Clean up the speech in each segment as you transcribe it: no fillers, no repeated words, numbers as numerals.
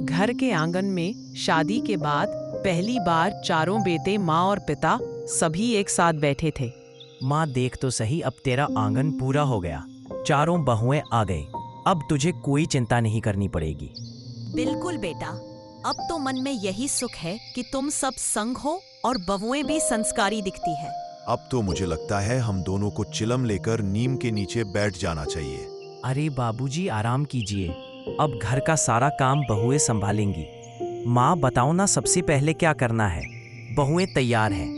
घर के आंगन में शादी के बाद पहली बार चारों बेटे, माँ और पिता सभी एक साथ बैठे थे। माँ देख तो सही, अब तेरा आंगन पूरा हो गया। चारों बहुएं आ गई। अब तुझे कोई चिंता नहीं करनी पड़ेगी। बिल्कुल बेटा, अब तो मन में यही सुख है कि तुम सब संग हो और बहुएं भी संस्कारी दिखती है। अब तो मुझे लगता है हम दोनों को चिलम लेकर नीम के नीचे बैठ जाना चाहिए। अरे बाबूजी, आराम कीजिए। अब घर का सारा काम बहुएं संभालेंगी। माँ बताओ ना, सबसे पहले क्या करना है? बहुएं तैयार हैं।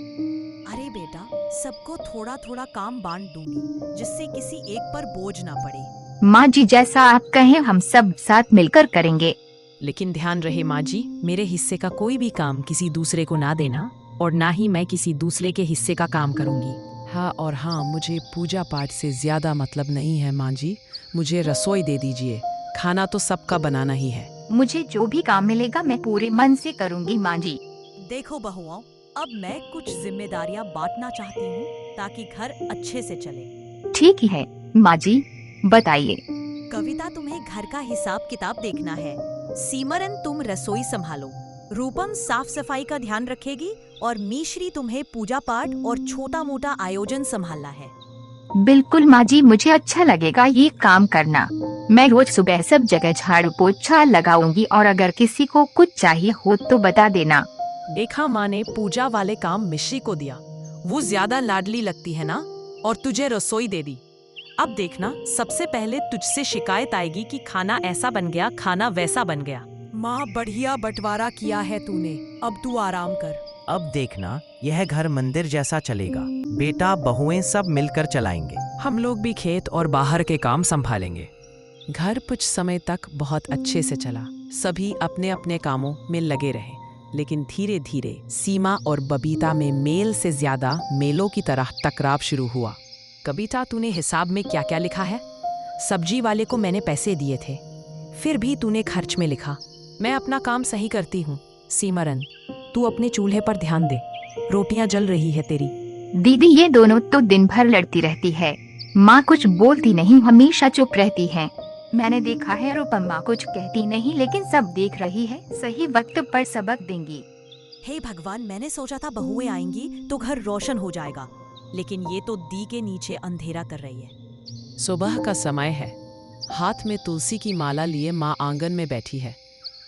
अरे बेटा, सबको थोड़ा थोड़ा काम बांट दूंगी, जिससे किसी एक पर बोझ ना पड़े। माँ जी, जैसा आप कहें हम सब साथ मिलकर करेंगे। लेकिन ध्यान रहे माँ जी, मेरे हिस्से का कोई भी काम किसी दूसरे को ना देना, और ना ही मैं किसी दूसरे के हिस्से का काम करूंगी। हाँ और हाँ, मुझे पूजा पाठ से ज्यादा मतलब नहीं है माँ जी। मुझे रसोई दे दीजिए, खाना तो सबका बनाना ही है। मुझे जो भी काम मिलेगा मैं पूरे मन से करूँगी माँ जी। देखो बहुओं, अब मैं कुछ जिम्मेदारियां बांटना चाहती हूँ ताकि घर अच्छे से चले। ठीक है माँ जी, बताइए। कविता, तुम्हें घर का हिसाब किताब देखना है। सीमरन, तुम रसोई संभालो। रूपम साफ सफाई का ध्यान रखेगी और मीश्री तुम्हें पूजा पाठ और छोटा मोटा आयोजन संभालना है। बिल्कुल माँ जी, मुझे अच्छा लगेगा ये काम करना। मैं रोज सुबह सब जगह झाड़ू पोछा लगाऊंगी और अगर किसी को कुछ चाहिए हो तो बता देना। देखा, माँ ने पूजा वाले काम मिश्री को दिया। वो ज्यादा लाडली लगती है ना, और तुझे रसोई दे दी। अब देखना, सबसे पहले तुझसे शिकायत आएगी कि खाना ऐसा बन गया, खाना वैसा बन गया। माँ, बढ़िया बंटवारा किया है तूने, अब तू आराम कर। अब देखना, यह घर मंदिर जैसा चलेगा। बेटा बहुएं सब मिलकर चलाएंगे। हम लोग भी खेत और बाहर के काम संभालेंगे। घर कुछ समय तक बहुत अच्छे से चला। सभी अपने अपने कामों में लगे रहे, लेकिन धीरे धीरे सीमा और बबीता में मेल से ज्यादा मेलों की तरह टकराव शुरू हुआ। कविता, तूने हिसाब में क्या क्या लिखा है? सब्जी वाले को मैंने पैसे दिए थे, फिर भी तूने खर्च में लिखा। मैं अपना काम सही करती हूँ। सीमरन, तू अपने चूल्हे पर ध्यान दे, रोटियां जल रही है तेरी। दीदी, ये दोनों तो दिन भर लड़ती रहती है। माँ कुछ बोलती नहीं, हमेशा चुप रहती है। मैंने देखा है रूपम माँ कुछ कहती नहीं, लेकिन सब देख रही है। सही वक्त पर सबक देंगी। हे भगवान, मैंने सोचा था बहुएं आएंगी तो घर रोशन हो जाएगा, लेकिन ये तो दी के नीचे अंधेरा कर रही है। सुबह का समय है। हाथ में तुलसी की माला लिए माँ आंगन में बैठी है।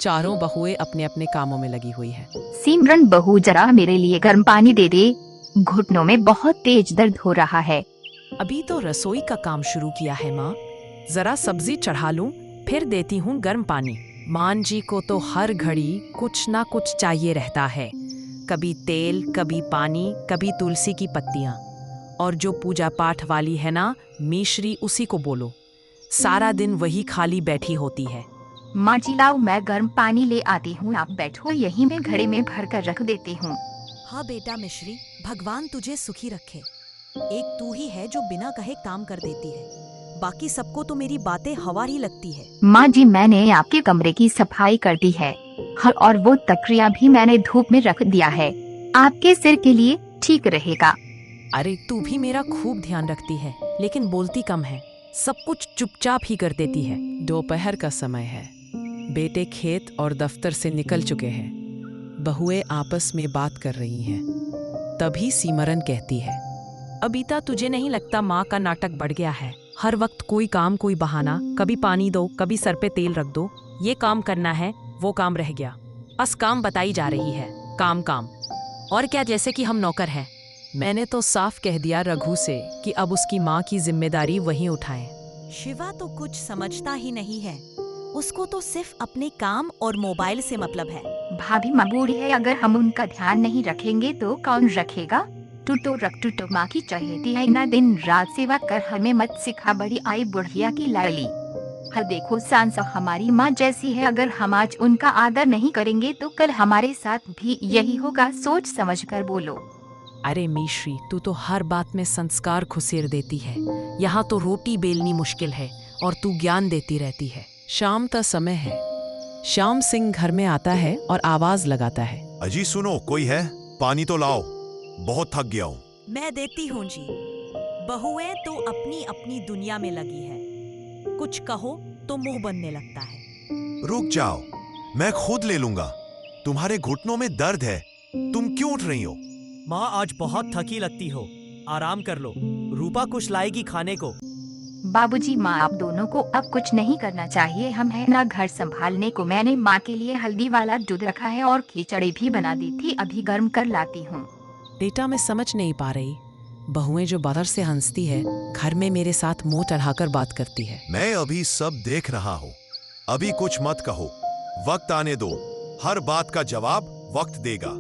चारों बहुएं अपने अपने कामों में लगी हुई है। सिमरन बहू, जरा मेरे लिए गर्म पानी दे दे, घुटनों में बहुत तेज दर्द हो रहा है। अभी तो रसोई का काम शुरू किया है माँ, जरा सब्जी चढ़ा लूं, फिर देती हूँ गर्म पानी। मान जी को तो हर घड़ी कुछ ना कुछ चाहिए रहता है, कभी तेल, कभी पानी, कभी तुलसी की पत्तियां। और जो पूजा पाठ वाली है ना, मीश्री, उसी को बोलो, सारा दिन वही खाली बैठी होती है। माँ जी लाओ, मैं गर्म पानी ले आती हूँ, आप बैठो यहीं, मैं घड़े में भर कर रख देती हूँ। हाँ बेटा मिश्री, भगवान तुझे सुखी रखे। एक तू ही है जो बिना कहे काम कर देती है, बाकी सबको तो मेरी बातें हवा ही लगती है। माँ जी, मैंने आपके कमरे की सफाई कर दी है। हाँ, और वो तकिया भी मैंने धूप में रख दिया है, आपके सिर के लिए ठीक रहेगा। अरे तू भी मेरा खूब ध्यान रखती है, लेकिन बोलती कम है, सब कुछ चुपचाप ही कर देती है। दोपहर का समय है। बेटे खेत और दफ्तर से निकल चुके हैं। बहुएं आपस में बात कर रही हैं। तभी सीमरन कहती है, अबीता, तुझे नहीं लगता माँ का नाटक बढ़ गया है? हर वक्त कोई काम कोई बहाना, कभी पानी दो, कभी सर पे तेल रख दो, ये काम करना है, वो काम रह गया, बस काम बताई जा रही है, काम काम। और क्या, जैसे कि हम नौकर हैं। मैंने तो साफ कह दिया रघु से कि अब उसकी माँ की जिम्मेदारी वही उठाएं। शिवा तो कुछ समझता ही नहीं है, उसको तो सिर्फ अपने काम और मोबाइल से मतलब है। भाभी माँ बूढ़ी है, अगर हम उनका ध्यान नहीं रखेंगे तो कौन रखेगा? टूटो रख टूटो माँ की चहेती है ना, दिन रात सेवा कर, हमें मत सिखा, बड़ी आई बुढ़िया की लाडली। हाँ देखो सांसा हमारी माँ जैसी है, अगर हम आज उनका आदर नहीं करेंगे तो कल हमारे साथ भी यही होगा, सोच समझ कर बोलो। अरे मीश्री, तू तो हर बात में संस्कार खुसेर देती है। यहाँ तो रोटी बेलनी मुश्किल है और तू ज्ञान देती रहती है। शाम का समय है। श्याम सिंह घर में आता है और आवाज लगाता है, अजी सुनो, कोई है? पानी तो लाओ, बहुत थक गया हूँ। मैं देती हूँ जी। बहुएं तो अपनी अपनी दुनिया में लगी है, कुछ कहो तो मुंह बनने लगता है। रुक जाओ, मैं खुद ले लूंगा। तुम्हारे घुटनों में दर्द है, तुम क्यों उठ रही हो? माँ आज बहुत थकी लगती हो, आराम कर लो। रूपा कुछ लाएगी खाने को। बाबूजी माँ आप दोनों को अब कुछ नहीं करना चाहिए, हम है ना घर संभालने को। मैंने माँ के लिए हल्दी वाला दूध रखा है और खिचड़ी भी बना दी थी, अभी गर्म कर लाती हूँ। बेटा मैं समझ नहीं पा रही, बहुएं जो बाहर से हंसती है घर में मेरे साथ मुंह चढ़ाकर बात करती है। मैं अभी सब देख रहा हूँ, अभी कुछ मत कहो, वक्त आने दो, हर बात का जवाब वक्त देगा।